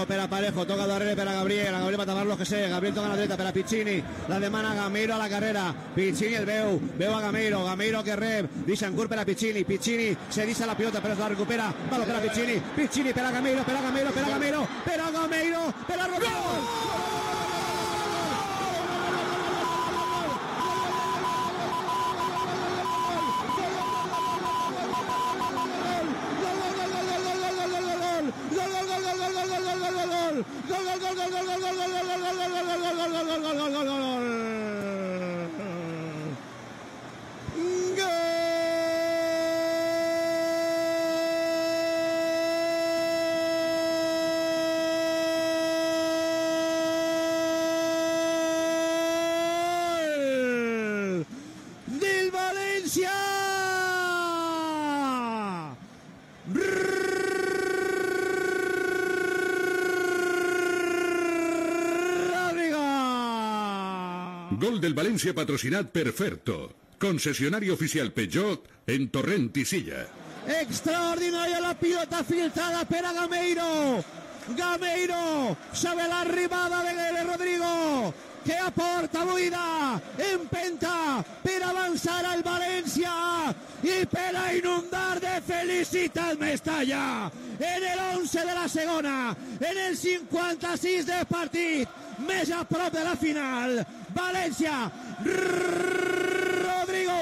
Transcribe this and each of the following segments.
Parejo per a Parejo, toca darrere per a Gabriel va a tapar lo que sé, Gabriel toca la dreta per a Piccini, la demana Gameiro a la carrera, Piccini el veu a Gameiro que rep, Dissancourt per a Piccini se deixa la pilota però la recupera, baló per a Piccini per a Gameiro, per a Rodrigo. Del Valencia. Gol del València patrocinat per Ferto, concessionari oficial Peugeot en Torrent i Silla. Extraordinaria la pilota filtrada per a Gameiro sobre l'arribada de Rodrigo, que aporta buida, empenta per avançar al València i per a inundar de felicitat Mestalla en el 11 de la segona, en el 56 de partit, més a prop de la final. València, Rodrigo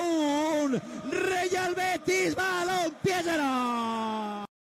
1, Real Betis, balón, piedra.